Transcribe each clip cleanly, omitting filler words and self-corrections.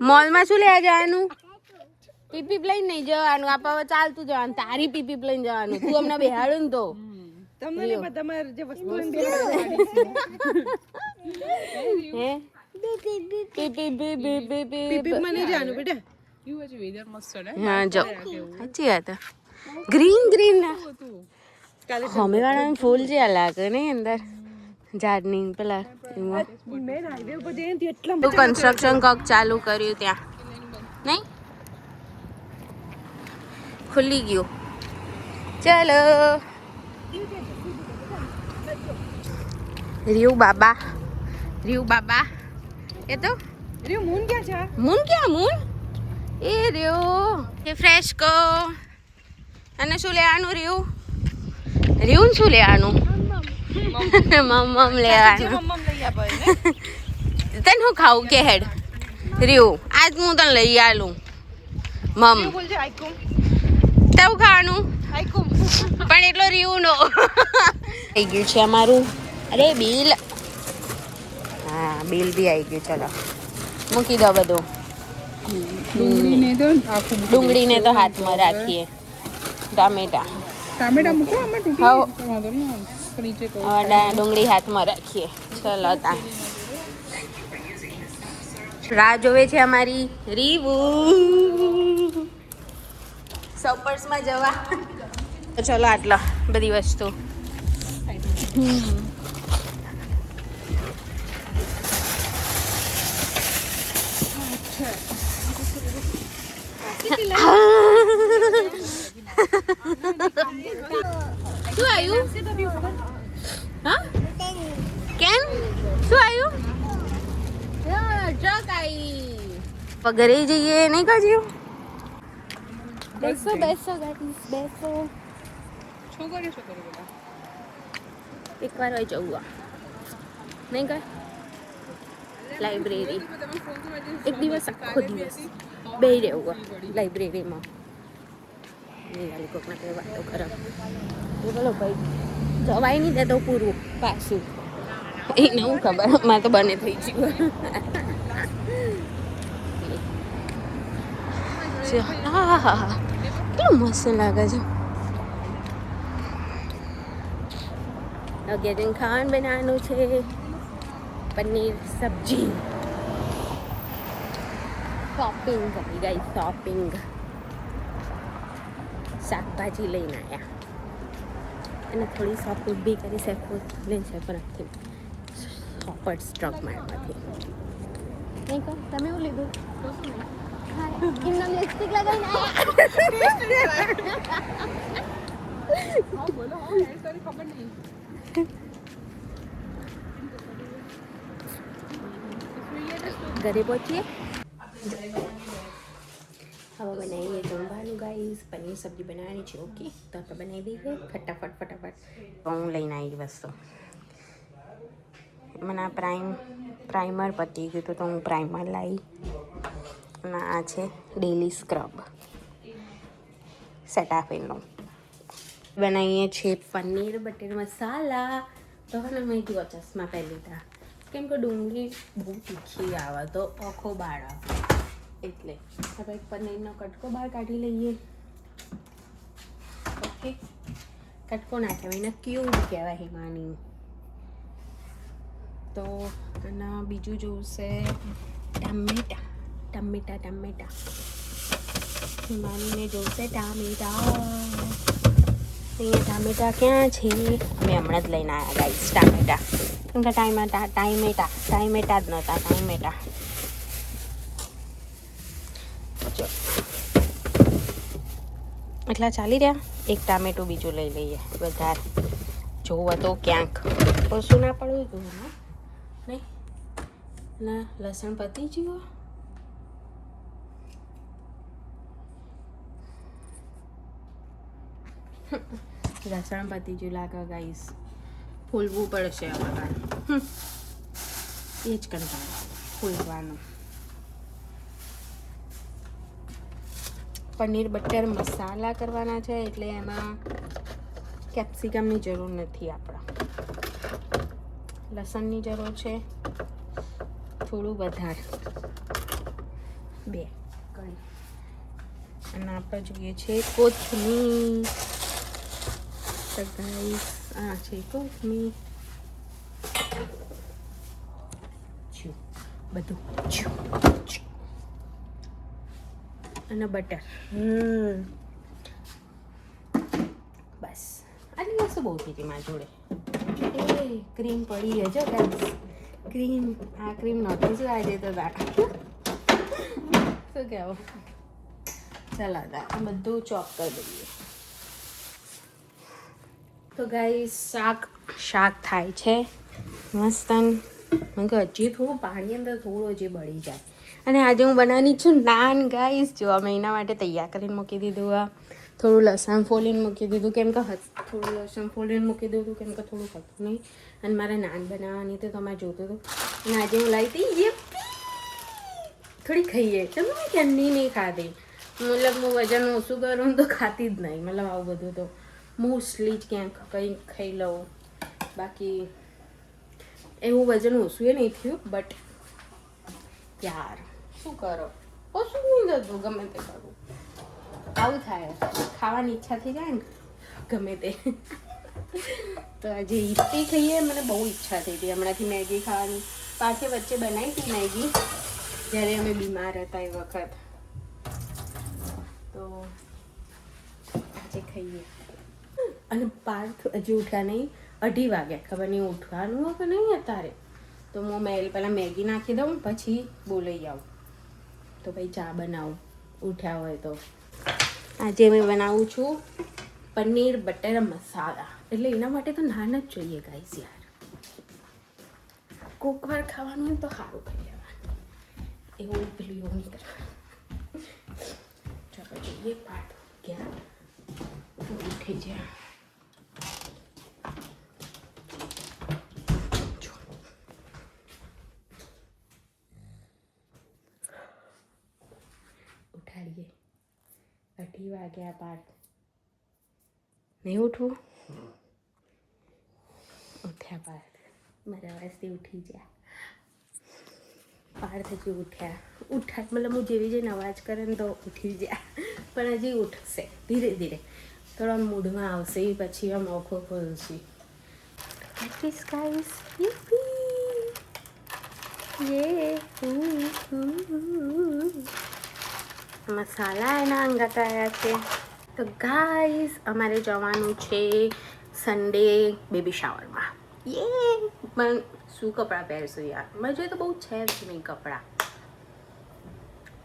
મોલમાં શું લેવા જવાનું? પીપી લઈને નહીં જવાનું, આપણે ચાલતું જવાનું. તારી પીપી લઈને જવાનું. તું અમને બેહાડું ને તો તમને નહીં પણ તમારે જે વસ્તુ લઈને હે પીપી માં નહીં જવાનું બેટા. હા જો સાચી વાત. ગ્રીન ગ્રીન હમે વાળા ફૂલ જે લાગે ને અંદર ઝાડની પેલા મેન હાઈવે ઉપર જઈએ ને એટલા કન્સ્ટ્રક્શન કોક ચાલુ કર્યું ત્યાં નહીં ખુલ્લી ગયું. ચલો રીવ બાબા એ તો રે મૂન ક્યાં છે? મૂન ક્યાં મૂન એ રહ્યો એ ફ્રેશ કો. અને શું લેવાનું રીવ શું લેવાનું? મમ લેવાનું. તને હું ખાવું કે હેડ રીવ આજ હું તને લઈ આલું મમ બોલજે આઈકુમ તેવું ખાવાનું આઈકુમ પણ એટલો રીવ નો આવી ગયું છે અમારું. અરે બિલ હા બિલ બી આવી ગયું. ચલો મૂકી દો બધું. ડુંગળીને તો હાથમાં રાખીએ. ટામેટા મૂકો આમાં ડુંગળી હાથમાં રાખીએ. ચલો તા રાહ જોવે છે અમારી રીવુ સપર્સમાં જવા. તો ચલો આટલો બધી વસ્તુ. શું આવ્યું? હા કેમ શું આવ્યું? ટ્રક આવી વગેરે જઈએ નહીં કાજ્યું. બેસો બેસો ગાઈસ બેસો. એકવાર હોય જવું નહીં કઈ લાઇબ્રેરી એક દિવસ આખો દિવસ બે રહેવું લાઇબ્રેરીમાં. કોકના કઈ વાતો ખરાબ બોલો ભાઈ જવાય નહીં દે તો પૂરું પાછું એ નવું ખબર મારે તો બને થઈ ગયું. હા કેટલું મસ્ત લાગે છે. અગિયાર ખાવાનું બનાવવાનું છે. પનીર સબ્જી શોપિંગ કરી ગઈ શોપિંગ. શાકભાજી લઈને આવ્યા અને થોડી શોપિંગ બી કરી સેફોડ લઈને સેફોડથી શોપર્સ સ્ટ્રોક મારવાથી નહીં કહો. તમે એવું લીધું? એમના લિપસ્ટિક લગાવીને ઘરે પહોંચીએ. હવે બનાવીએ જમવાનું ગાઈસ. પનીર સબ્જી બનાવવાની છે. ઓકે તો આપણે બનાવી દઈએ ફટાફટ. હું લઈને આવી વસ્તુ. મને આ પ્રાઇમર પતી ગયું તો હું પ્રાઇમર લાવી. અને આ છે ડેલી સ્ક્રબ સેટાફિલનું. બનાવીએ છીએ પનીર બટર મસાલા. તો હવે મેં જુઓ ચશ્મા પહેરી લીધા કેમ કે ડુંગળી બહુ તીખી આવે તો આખો બાળ આવે એટલે હવે પનીરનો કટકો બહાર કાઢી લઈએ. ઓકે કટકો ના કહેવાય એને ક્યુબ કહેવાય હિમાની. તો અને બીજું જોશે ટમેટા. હિમાનીને જોશે ટામેટા. અહીંયા ટામેટા ક્યાં છે? અમે હમણાં જ લઈને આવ્યા ગાઈસ ટામેટા. કેમ કે ટામેટા જ નહોતા ટામેટા. જો એટલા ચાલી રહ્યા. એક ટામેટું બીજું લઈ લઈએ વધારે જોવો તો ક્યાંક ઓછું ના પડવું જોઈએ નહીં. ના લસણ પતી ગયો. લસણ પતી ગયું લાગે ગાઈસ. ફૂલવું પડશે અમારે. એ જ કંટાળો ફૂલવાનું. પનીર બટર મસાલા કરવાના છે એટલે એમાં કેપ્સિકમની જરૂર નથી. આપણા લસણની જરૂર છે થોડું વધારે. 2 કળી. અને આપણે જોઈએ છે કોથમીર. તો ગાઈસ આ છે કોથમીર. બધું અને બટર. બસ આટલી વસ્તુ બહુ થઈ હતી મારી જોડે. એ ક્રીમ પડી છે જો ગાઈસ. ક્રીમ આ ક્રીમ નહોતી શું આજે તો શું કહેવું. ચાલો બધું ચોપ કરી દઈએ. તો ગાઈસ શાક થાય છે મસ્ત. મને કે હજી થોડું પાણી અંદર થોડું હજી બળી જાય. અને આજે હું બનાવવાની છું નાન ગાઈસ. જો અમે એના માટે તૈયાર કરીને મૂકી દીધું. આ થોડું લસણ ફોલીને મૂકી દીધું કેમ કે થોડું લસણ ફોલીને મૂકી દીધું કેમ કે થોડું હતું નહીં. અને મારે નાન બનાવવાની તો તમારે જોતું હતું. અને આજે હું લાવી હતી થોડી ખાઈએ તો મેં ક્યારની નહીં ખાધી. મતલબ હું વજન ઓછું કરું તો ખાતી જ નહીં. મતલબ આવું બધું તો મોસ્ટલી જ ક્યાંક કંઈ ખાઈ લઉં. બાકી એવું વજન ઓછું એ નહીં થયું. બટ યાર શું કરો ઓછું નહીં થતું ગમે તે કરું. આવું થાય ખાવાની ઈચ્છા થઈ જાય ને ગમે તે. તો આજે ઈપી ખાઈએ. મને બહુ ઈચ્છા થઈ હતી હમણાંથી મેગી ખાવાની. પાછી વચ્ચે બનાવી હતી મેગી જ્યારે અમે બીમાર હતા એ વખત. તો આજે ખાઈએ. અને પાર્થ હજી ઉઠ્યા નહીં. 2:30 વાગ્યા. ખબર નહીં ઉઠવાનું હોય કે નહીં અત્યારે. તો હું પહેલાં મેગી નાખી દઉં પછી બોલાઈ આવું. તો ભાઈ ચા બનાવું ઉઠ્યા હોય તો. આજે મેં બનાવું છું પનીર બટર મસાલા. એટલે એના માટે તો નાન જ જોઈએ ગાઈસ યાર. કોક વાર ખાવાનું હોય તો સારું ખાઈ લેવાનું. એવું પેલું એવું નહીં કરવાનું. ચાલો જોઈએ પાર્થ ક્યાં ઉઠી જાય. ઉઠાડીએ. 2:30 વાગ્યા. પાર્થ નહીં ઉઠવું. ઉઠ્યા પાર્થ. મારા વાસથી ઉઠી ગયા. પાર્થ હજી ઉઠ્યા મતલબ હું જેવી જઈને અવાજ કરે ને તો ઉઠી ગયા. પણ હજી ઉઠશે ધીરે ધીરે. થોડા મૂડમાં આવશે પછી આમ ઓખો ખોલશે. મસાલા એના અંગાત આવ્યા છે. તો ગાઈસ અમારે જવાનું છે સન્ડે બેબી શાવરમાં. પણ શું કપડાં પહેરશું યાર. મારે જોઈએ તો બહુ છે જ નહીં કપડાં.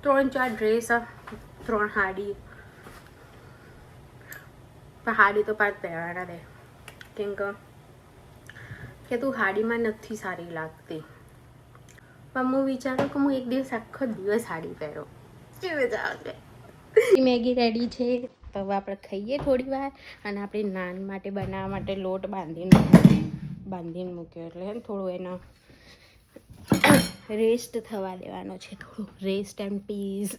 3-4 ડ્રેસ 3 સાડી. પણ સાડી તો 5 પહેરવાના રહે કેમ કે તું સાડીમાં નથી સારી લાગતી. પણ હું વિચારું કે હું એક દિવસ આખો દિવસ સાડી પહેરો. કેવી મજા આવશે. મેગી રેડી છે. તો હવે આપણે ખાઈએ થોડી વાર. અને આપણે નાન માટે બનાવવા માટે લોટ બાંધીને મૂક્યો એટલે થોડું એનો રેસ્ટ થવા દેવાનો છે. થોડું રેસ્ટ એન્ડ પીસ.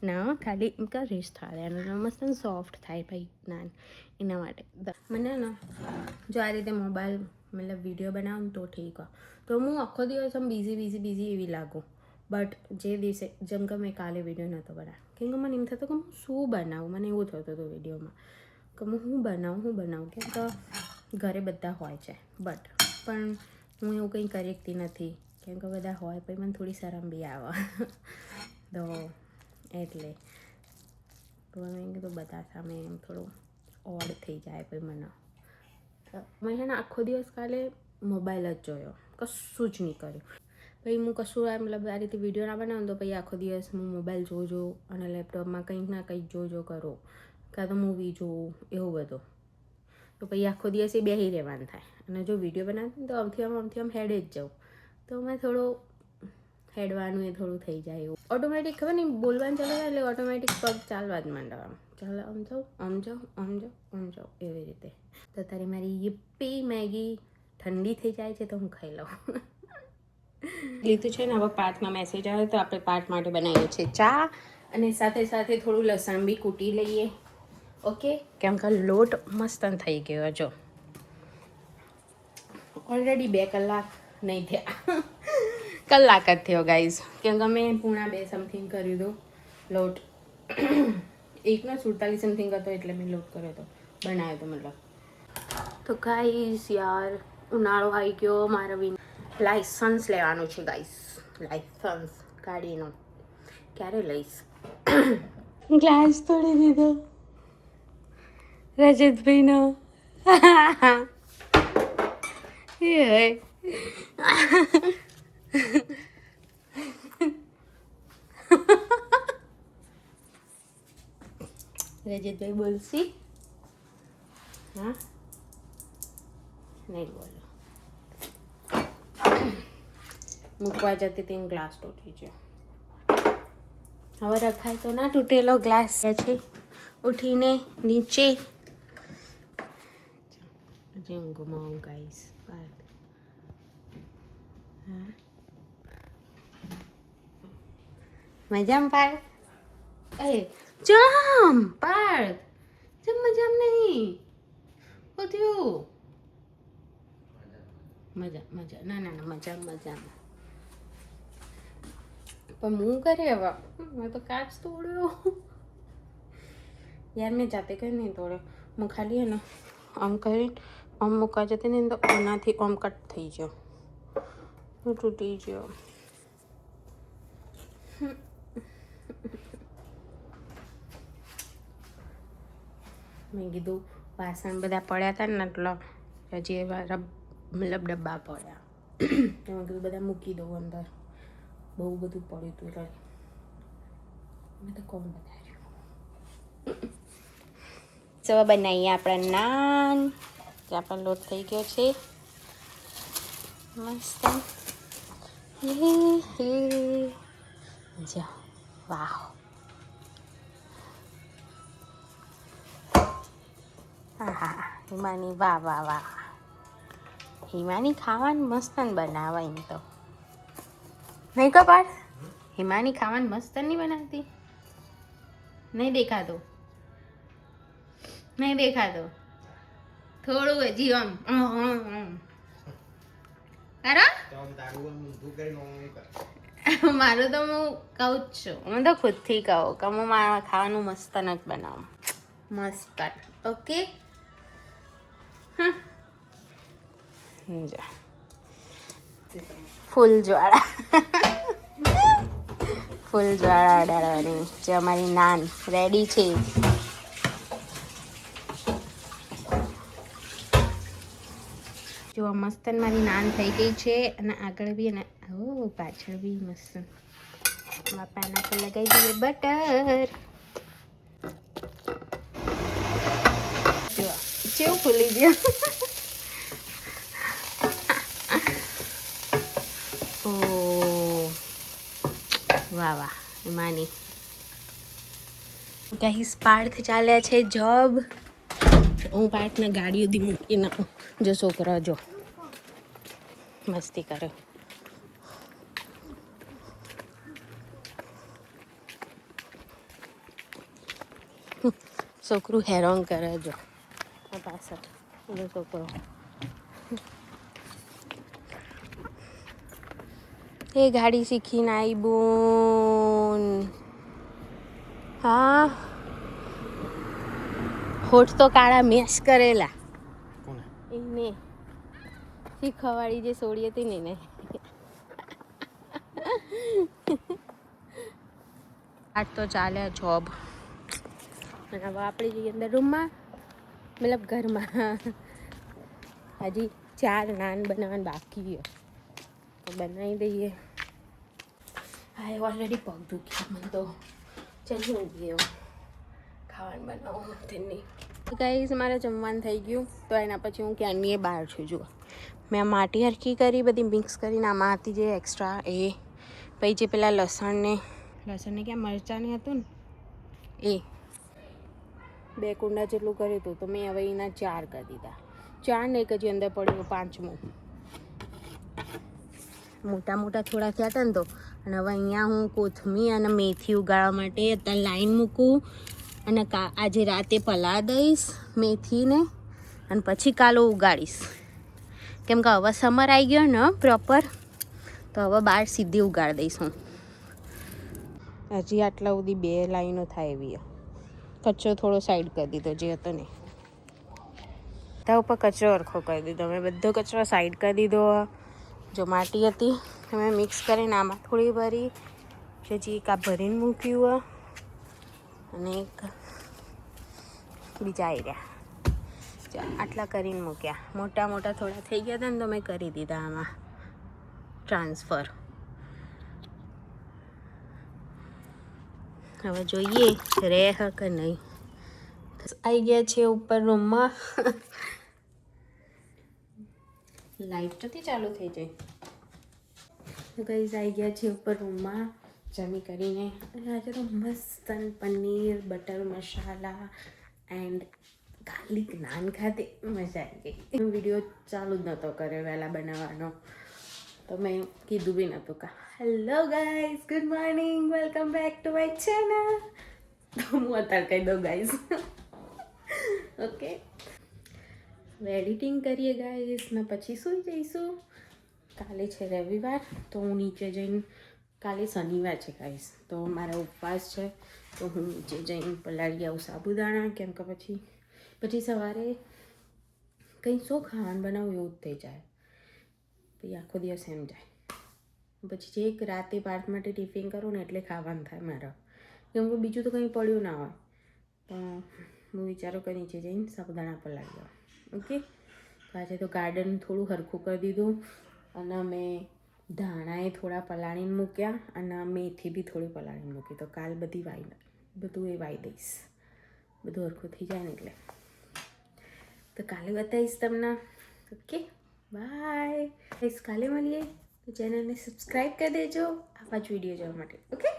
ના ખાલી એમ કે રેસ્ટ થવા દેવાનો મસ્ત સોફ્ટ થાય ભાઈ નાન. એના માટે મને ને જો આ રીતે મોબાઈલ મતલબ વિડીયો બનાવું તો ઠીક હોય. તો હું આખો દિવસ આમ બીઝી એવી લાગું. બટ જે દિવસે જેમ કે મેં કાલે વિડીયો નહોતો બનાવ્યો કેમ કે મને એમ થતું કે હું શું બનાવું. મને એવું થતું હતું વિડીયોમાં કે હું બનાવું કેમ કે ઘરે બધા હોય છે. પણ હું એવું કંઈ કરી શકતી નથી કેમ કે બધા હોય પછી મને થોડી શરમ બી આવે. તો એટલે તો મેં કીધું બધા સામે એમ થોડું ઓડ થઈ જાય પછી મને. મેં છે ને આખો દિવસ કાલે મોબાઈલ જ જોયો. કશું જ નહીં કર્યું. પછી હું કશું મતલબ આ રીતે વિડીયો ના બનાવું તો પછી આખો દિવસ હું મોબાઈલ જોજો અને લેપટોપમાં કંઈક ના કંઈક જોજો કરો. કાં તો મૂવી જોઉં એવું બધું. તો પછી આખો દિવસ એ બેસી રહેવાનું થાય. અને જો વિડીયો બનાવતી તો આમથી આમ હેડે જ જાઉં. તો મેં થોડું હેડવાનું એ થોડું થઈ જાય એવું. ઓટોમેટિક ખબર નહીં બોલવાનું ચાલુ થાય એટલે ઓટોમેટિક પગ ચાલવા જ માંડવા. ચાલો આમ જાઉં એવી રીતે. તો તારી મારી યપ્પી મેગી ઠંડી થઈ જાય છે તો હું ખાઈ લઉં. લીધું છે ને હવે પાર્થમાં મેસેજ આવે તો આપણે પાર્થ માટે બનાવીએ છીએ ચા. અને સાથે સાથે થોડું લસણ બી કૂટી લઈએ. ઓકે કેમ કે લોટ મસ્ત થઈ ગયો. જો ઓલરેડી 2 કલાક નહીં થયા. કલાક જ થયો ગાઈઝ, કેમ કે અમે 1:30 સમથિંગ કર્યું હતું લોટ. 1:47 સમથિંગ હતો એટલે મેં લોટ કર્યો હતો, બનાવ્યો હતો મતલબ. તો ગાઈઝ યાર ઉનાળો આવી ગયો, મારે લાઇસન્સ લેવાનું છે ગાઈઝ. લાઇસન્સ ગાડીનો ક્યારે લઈશ? ગ્લાસ તોડી દીધો રજતભાઈનો. રજતભાઈ બોલશી? હા નહીં બોલો. મૂકવા જતી તેને ગ્લાસ તૂટી ગયો. હવે રખાય તો ના, તૂટેલો ગ્લાસ છે. ઉઠીને નીચે ગુમાવું ગાઈસ. મજામ પાડ જમ પાડ જમ મજામ નહીં બધું મજા મજા ના ના ના મજામ મજામ. પણ હું કરે હવે મેં તો કાચ તોડ્યો યાર. મેં જાતે કરી નહીં તોડ્યો, હું ખાલી હે ને આમ કરીને આમ મૂકવા જતી ને તો એનાથી આમ કટ થઈ ગયો, તૂટી ગયો. મેં કીધું વાસણ બધા પડ્યા હતા ને એટલે હજી મતલબ ડબ્બા પડ્યા મેં કીધું બધા મૂકી દઉં અંદર. બહુ બધું પડ્યું હતું એટલે મેં તો કોણ બતાવ્યું. ચલો બનાવીએ આપણા નાન. આપણો લોટ થઈ ગયો છે મસ્ત. જો વાહ, હા હિમાની વાહ વાહ વાહ. હિમાની ખાવાનું મસ્ત બનાવાય એમ તો નહીં કપાર? હિમાની ખાવાનું મસ્ત નહીં બનાવતી? નહીં દેખાતો? નહીં દેખાતો? થોડું હજી આમ મારું તો હું કહું જ છું, હું તો ખુદથી કહું કે હું મારા ખાવાનું મસ્ત જ બનાવું. મસ્ત. ઓકે ફૂલ જ્વાળા ફૂલ જ્વાળા અડાડવાની. જે અમારી નાન રેડી છે. જો મસ્ત મારી નાન થઈ ગઈ છે અને આગળ બી અને પાછળ બી મસ્ત. બાપાના પર લગાવી દઈએ બટર. જો કેવું ફૂલી ગયું. વાહ વાહ માની. ગાઈસ પાર્થ ચાલ્યા છે જોબ. હું પાર્થને ગાડીઓ દી મૂકી નાખું. જો છોકરો જો મસ્તી કરે. છોકરું હેરાન કરે જો પાછળ. જો છોકરો એ ગાડી શીખીને આવી બોન. હા હોઠ તો કાળા મેશ કરેલા એને શીખવાડી જે છોડી હતી ને એને. આજ તો ચાલે જોબ. અને હવે આપણે જઈએ અંદર રૂમમાં, મતલબ ઘરમાં. હજી 4 નાન બનાવવાનું બાકી છે તો બનાવી દઈએ. હા ઓલરેડી પગ દુખ્યા મને તો. ચાલ્યું ગયો ખાવાનું બનાવવું તેની. ગાઈસ મારે જમવાનું થઈ ગયું તો એના પછી હું ક્યારની બહાર છું. જુઓ મેં માટી હરખી કરી, બધી મિક્સ કરીને આમાં હતી જે એક્સ્ટ્રા એ. પછી જે પેલા લસણને ક્યાં મરચાંને હતું ને એ 2 કુંડા જેટલું કર્યું હતું તો મેં હવે એના 4 કરી દીધા. 4 ને એક હજી અંદર પડ્યું 5મું. મોટા મોટા થોડા થયા હતા ને તો. અને હવે અહીંયા હું કોથમીર અને મેથી ઉગાડવા માટે અત્યારે લાઈન મૂકું અને આજે રાતે પલા દઈશ મેથીને અને પછી કાલો ઉગાડીશ. કેમ કે હવે સમર આવી ગયો ને પ્રોપર તો હવે બહાર સીધી ઉગાડી દઈશું. હજી આટલા સુધી 2 લાઈનો થાય એવી. કચરો થોડો સાઈડ કરી દીધો જે હતો ને. ત્યાં ઉપર કચરો અરખો કરી દીધો. મેં બધો કચરો સાઈડ કરી દીધો. જો માટી હતી મેં મિક્સ કરીને આમાં થોડી ભરી, પછી એક આ ભરીને મૂક્યું અને એક બીજા આવી રહ્યા. આટલા કરીને મૂક્યા. મોટા મોટા થોડા થઈ ગયા હતા ને તો મેં કરી દીધા આમાં ટ્રાન્સફર. હવે જોઈએ રહે કે નહીં. આવી ગયા છે ઉપર રૂમમાં. લાઈટ નથી ચાલુ થઈ જાય. તો ગાઈઝ આવી ગયા છે ઉપર રૂમમાં જમી કરીને. અને આજે તો મસ્ત paneer butter masala and garlic naan ખાતે મજા આવી ગઈ. વિડીયો ચાલુ જ નહોતો કર્યો વહેલા બનાવવાનો, તો મેં કીધું બી નહોતું કા hello guys, good morning, welcome back to my channel. તો હું અત્યારે કહી દઉં ગાઈઝ. ઓકે, એડિટિંગ કરીએ ગાઈઝ ને પછી સૂઈ જઈશું. કાલે છે રવિવાર, તો હું નીચે જઈને, કાલે શનિવાર છે ગાઈઝ, તો મારા ઉપવાસ છે, તો હું નીચે જઈને પલાળી આવું સાબુદાણા. કેમ કે પછી સવારે કંઈ શું ખાવાનું બનાવું એવું જ થઈ જાય, પછી આખો દિવસ એમ જાય. પછી જે એક રાતે પાર્થ માટે ટિફિન કરું ને એટલે ખાવાનું થાય મારા, કેમ કે બીજું તો કંઈ પડ્યું ના હોય. તો હું વિચારો કે નીચે જઈને સાબુદાણા પલાળી આવું. ઓકે, તો આજે તો ગાર્ડન થોડું હરખું કરી દીધું, અને મેં ધાણાએ થોડા પલાળીને મૂક્યા અને મેથી બી થોડી પલાળીને મૂકી. તો કાલ બધું એ વાઈ દઈશ, બધું હરખું થઈ જાય ને એટલે. તો કાલે બતાવીશ તમને. Okay, bye. કાલે મળીએ. તો ચેનલને સબસ્ક્રાઈબ કરી દેજો આવા જ વિડીયો જોવા માટે. ઓકે.